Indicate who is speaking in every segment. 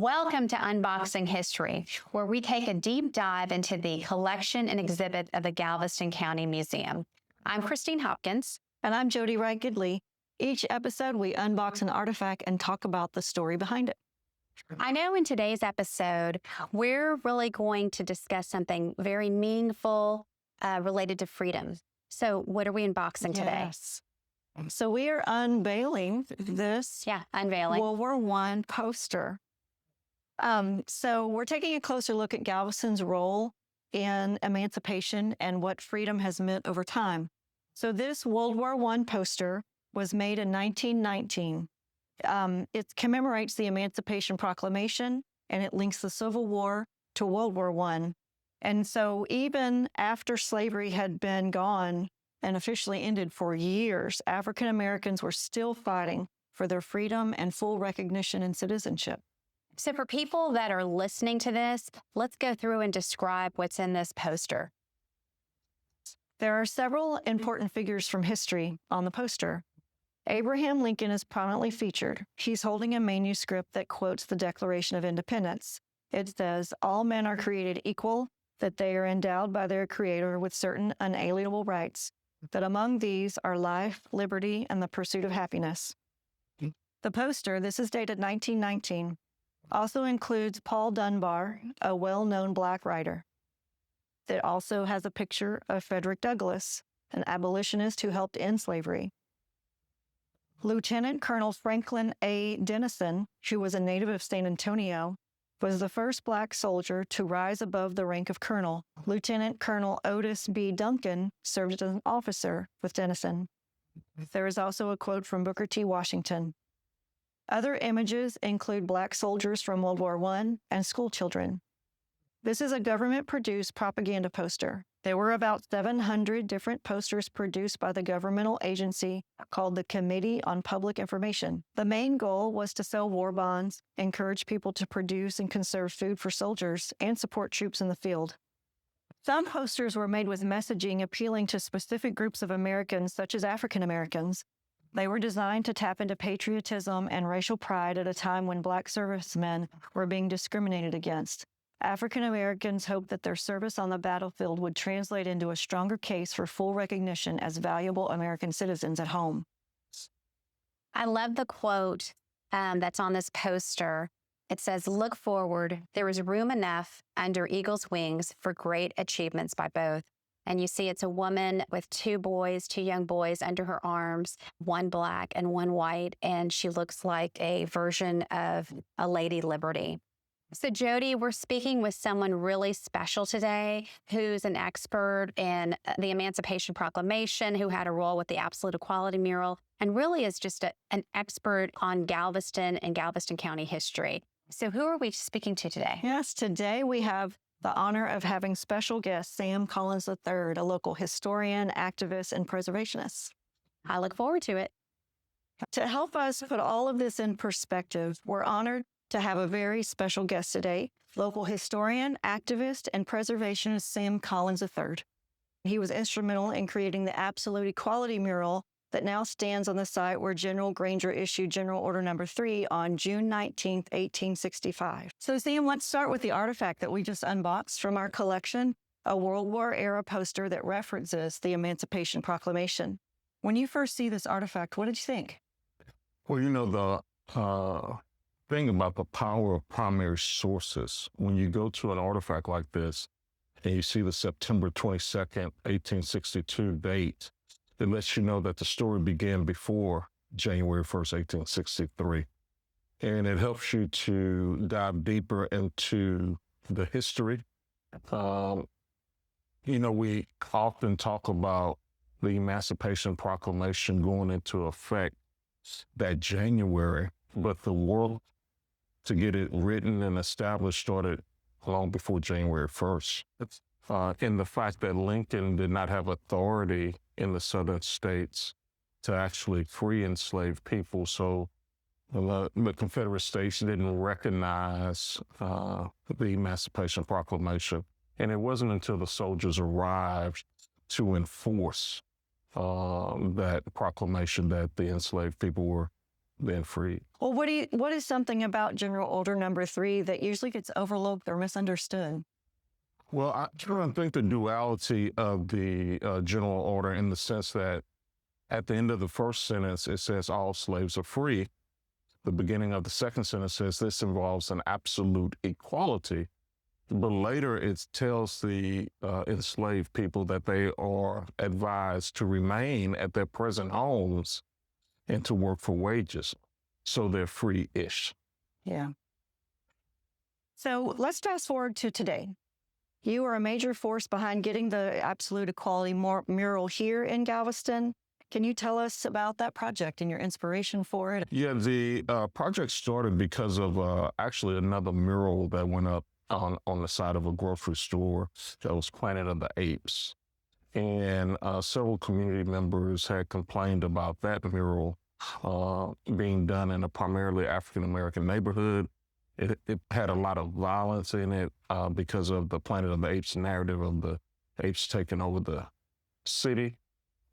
Speaker 1: Welcome to Unboxing History, where we take a deep dive into the collection and exhibit of the Galveston County Museum. I'm Christine Hopkins.
Speaker 2: And I'm Jodi Wright-Gidley. Each episode, we unbox an artifact and talk about the story behind it.
Speaker 1: I know in today's episode, we're really going to discuss something very meaningful related to freedom. So what are we unboxing today?
Speaker 2: Yes. So we are unveiling this
Speaker 1: unveiling
Speaker 2: World War I poster. So we're taking a closer look at Galveston's role in emancipation and what freedom has meant over time. So this World War I poster was made in 1919. It commemorates the Emancipation Proclamation, and it links the Civil War to World War I. And so even after slavery had been gone and officially ended for years, African Americans were still fighting for their freedom and full recognition and citizenship.
Speaker 1: So for people that are listening to this, let's go through and describe what's in this poster.
Speaker 2: There are several important figures from history on the poster. Abraham Lincoln is prominently featured. He's holding a manuscript that quotes the Declaration of Independence. It says, "All men are created equal, that they are endowed by their Creator with certain unalienable rights, that among these are life, liberty, and the pursuit of happiness." The poster, this is dated 1919, also includes Paul Dunnbar, a well-known Black writer. It also has a picture of Frederick Douglas, an abolitionist who helped end slavery. Lieutenant Colonel Franklin A. Dennison, who was a native of San Antonio, was the first Black soldier to rise above the rank of colonel. Lieutenant Colonel Otis B. Duncan served as an officer with Dennison. There is also a quote from Booker T. Washington. Other images include Black soldiers from World War I and school children. This is a government-produced propaganda poster. There were about 700 different posters produced by the governmental agency called the Committee on Public Information. The main goal was to sell war bonds, encourage people to produce and conserve food for soldiers, and support troops in the field. Some posters were made with messaging appealing to specific groups of Americans, such as African Americans. They were designed to tap into patriotism and racial pride at a time when Black servicemen were being discriminated against. African Americans hoped that their service on the battlefield would translate into a stronger case for full recognition as valuable American citizens at home.
Speaker 1: I love the quote that's on this poster. It says, "Look forward, there is room enough under eagle's wings for great achievements by both." And you see it's a woman with two young boys under her arms, one Black and one white, and she looks like a version of a Lady Liberty. So Jodi, we're speaking with someone really special today who's an expert in the Emancipation Proclamation, who had a role with the Absolute Equality Mural, and really is just an expert on Galveston and Galveston County history. So who are we speaking to today?
Speaker 2: Yes, today we have the honor of having special guest Sam Collins III, a local historian, activist, and preservationist.
Speaker 1: I look forward to it.
Speaker 2: To help us put all of this in perspective, we're honored to have a very special guest today, local historian, activist, and preservationist Sam Collins III. He was instrumental in creating the Absolute Equality Mural that now stands on the site where General Granger issued General Order No. 3 on June 19, 1865. So Sam, let's start with the artifact that we just unboxed from our collection, a World War-era poster that references the Emancipation Proclamation. When you first see this artifact, what did you think?
Speaker 3: Well, the thing about the power of primary sources, when you go to an artifact like this and you see the September 22nd, 1862 date, it lets you know that the story began before January 1st, 1863. And it helps you to dive deeper into the history. We often talk about the Emancipation Proclamation going into effect that January, but the work to get it written and established started long before January 1st. And the fact that Lincoln did not have authority in the southern states to actually free enslaved people. So the Confederate States didn't recognize the Emancipation Proclamation. And it wasn't until the soldiers arrived to enforce that proclamation that the enslaved people were been freed.
Speaker 2: Well, what is something about General Order Number 3 that usually gets overlooked or misunderstood?
Speaker 3: Well, I try to think the duality of the general order in the sense that at the end of the first sentence, it says all slaves are free. The beginning of the second sentence says this involves an absolute equality. But later it tells the enslaved people that they are advised to remain at their present homes and to work for wages. So they're free-ish.
Speaker 2: Yeah. So let's fast forward to today. You are a major force behind getting the absolute equality mural here in Galveston. Can you tell us about that project and your inspiration for it?
Speaker 3: Yeah, the project started because of actually another mural that went up on the side of a grocery store that was Planet of the Apes. And several community members had complained about that mural being done in a primarily African-American neighborhood. It had a lot of violence in it because of the Planet of the Apes narrative of the apes taking over the city.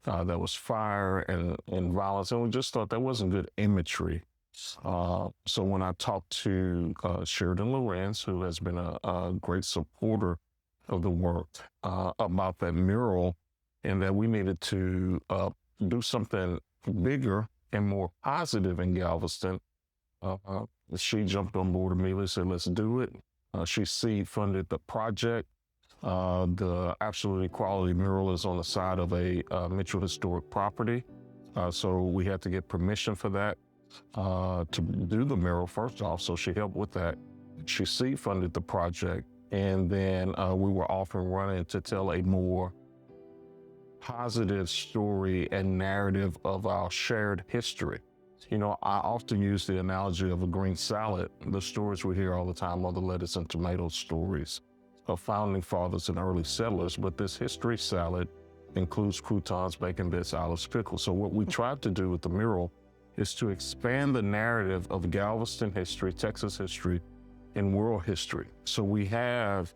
Speaker 3: There was fire and violence, and we just thought that wasn't good imagery. So when I talked to Sheridan Lorenz, who has been a great supporter of the work, about that mural, and that we needed to do something bigger and more positive in Galveston, she jumped on board immediately, said, let's do it. She seed funded the project. The Absolute Equality mural is on the side of a Mitchell Historic property. So we had to get permission for that to do the mural first off. So she helped with that. She seed funded the project. And then we were off and running to tell a more positive story and narrative of our shared history. You know, I often use the analogy of a green salad. The stories we hear all the time are the lettuce and tomato stories of founding fathers and early settlers, but this history salad includes croutons, bacon bits, olives, pickles. So what we tried to do with the mural is to expand the narrative of Galveston history, Texas history, and world history. So we have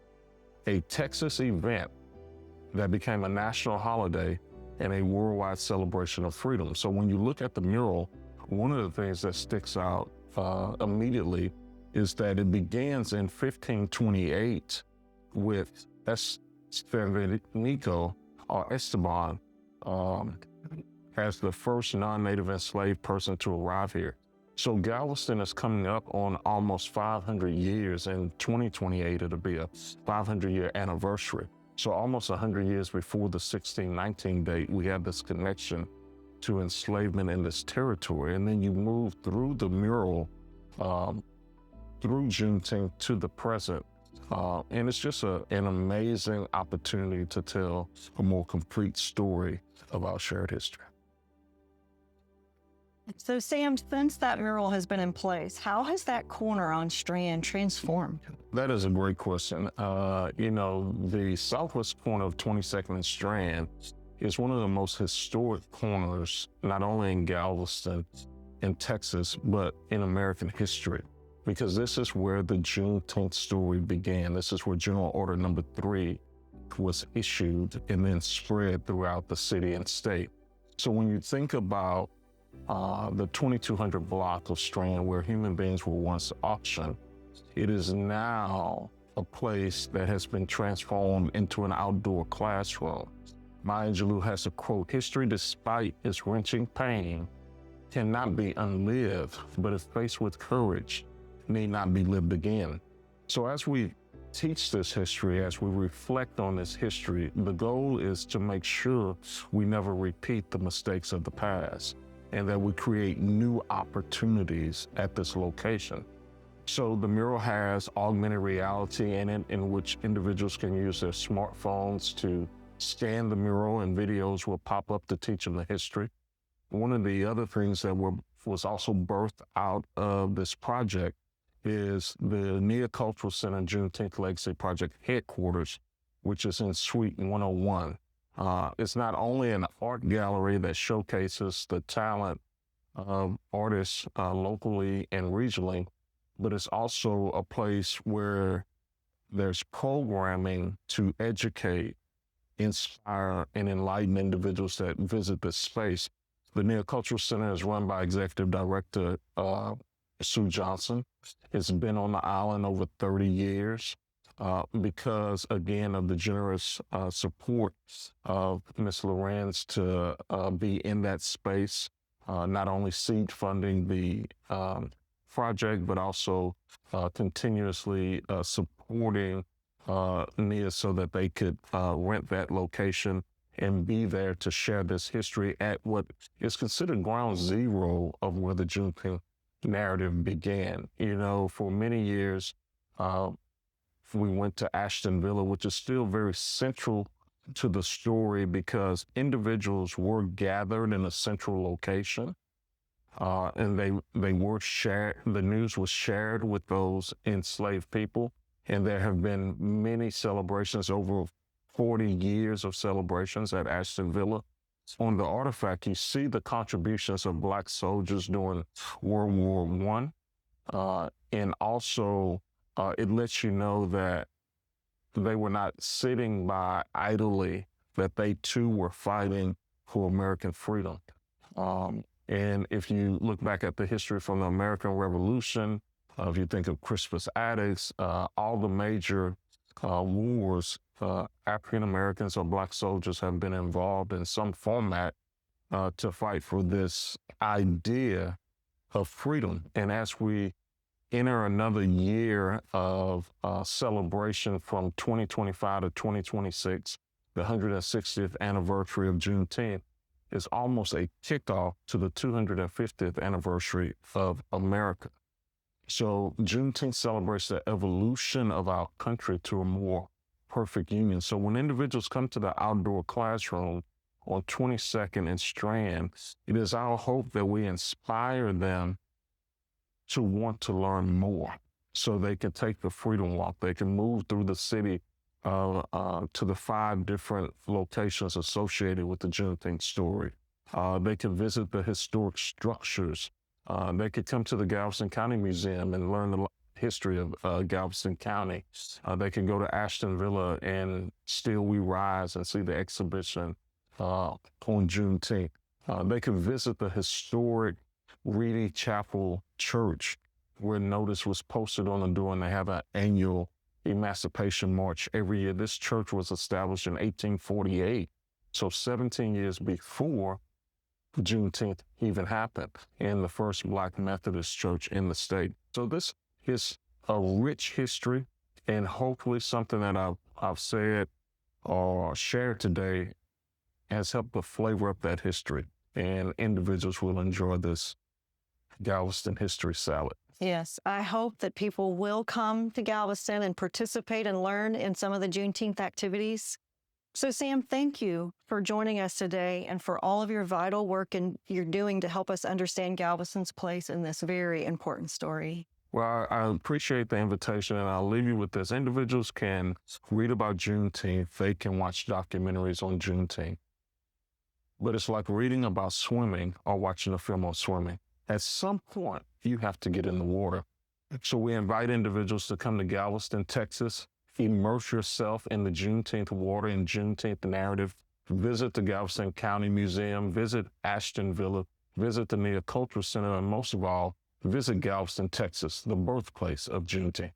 Speaker 3: a Texas event that became a national holiday and a worldwide celebration of freedom. So when you look at the mural, one of the things that sticks out immediately is that it begins in 1528 with Estevanico or Esteban as the first non-native enslaved person to arrive here. So Galveston is coming up on almost 500 years. In 2028, it'll be a 500-year anniversary. So almost 100 years before the 1619 date, we have this connection to enslavement in this territory. And then you move through the mural, through Juneteenth to the present. And it's just an amazing opportunity to tell a more complete story of our shared history.
Speaker 2: So Sam, since that mural has been in place, how has that corner on Strand transformed?
Speaker 3: That is a great question. You know, the southwest corner of 22nd and Strand is one of the most historic corners, not only in Galveston, in Texas, but in American history, because this is where the Juneteenth story began. This is where General Order Number 3 was issued and then spread throughout the city and state. So when you think about the 2200 block of Strand where human beings were once auctioned, it is now a place that has been transformed into an outdoor classroom. Maya Angelou has a quote, "History, despite its wrenching pain, cannot be unlived, but if faced with courage, need not be lived again." So as we teach this history, as we reflect on this history, the goal is to make sure we never repeat the mistakes of the past and that we create new opportunities at this location. So the mural has augmented reality in it, in which individuals can use their smartphones to scan the mural, and videos will pop up to teach them the history. One of the other things that was also birthed out of this project is the Nia Cultural Center Juneteenth Legacy Project headquarters, which is in Suite 101. It's not only an art gallery that showcases the talent of artists locally and regionally, but it's also a place where there's programming to educate, inspire, and enlighten individuals that visit this space. The Nia Cultural Center is run by Executive Director Sue Johnson. It's been on the island over 30 years because, again, of the generous support of Ms. Lorenz to be in that space, not only seed funding the project, but also continuously supporting Nia so that they could rent that location and be there to share this history at what is considered ground zero of where the Juneteenth narrative began. You know, for many years, we went to Ashton Villa, which is still very central to the story because individuals were gathered in a central location. And they were shared, the news was shared with those enslaved people. And there have been many celebrations, over 40 years of celebrations at Ashton Villa. On the artifact, you see the contributions of Black soldiers during World War I. And also, it lets you know that they were not sitting by idly, that they too were fighting for American freedom. And if you look back at the history from the American Revolution, if you think of Crispus Attucks, all the major wars, African Americans or Black soldiers have been involved in some format to fight for this idea of freedom. And as we enter another year of celebration from 2025 to 2026, the 160th anniversary of Juneteenth is almost a kickoff to the 250th anniversary of America. So Juneteenth celebrates the evolution of our country to a more perfect union. So when individuals come to the outdoor classroom on 22nd and Strand, it is our hope that we inspire them to want to learn more so they can take the Freedom Walk. They can move through the city to the 5 different locations associated with the Juneteenth story. They can visit the historic structures. They could come to the Galveston County Museum and learn the history of Galveston County. They can go to Ashton Villa and Still We Rise and see the exhibition on Juneteenth. They can visit the historic Reedy Chapel Church, where notice was posted on the door, and they have an annual Emancipation March every year. This church was established in 1848, so 17 years before Juneteenth even happened, in the first Black Methodist church in the state. So this is a rich history, and hopefully something that I've said or shared today has helped to flavor up that history, and individuals will enjoy this Galveston history salad.
Speaker 2: Yes, I hope that people will come to Galveston and participate and learn in some of the Juneteenth activities. So Sam, thank you for joining us today and for all of your vital work and you're doing to help us understand Galveston's place in this very important story.
Speaker 3: Well, I appreciate the invitation, and I'll leave you with this. Individuals can read about Juneteenth. They can watch documentaries on Juneteenth. But it's like reading about swimming or watching a film on swimming. At some point, you have to get in the water. So we invite individuals to come to Galveston, Texas, immerse yourself in the Juneteenth water and Juneteenth narrative, visit the Galveston County Museum, visit Ashton Villa, visit the Nia Cultural Center, and most of all, visit Galveston, Texas, the birthplace of Juneteenth.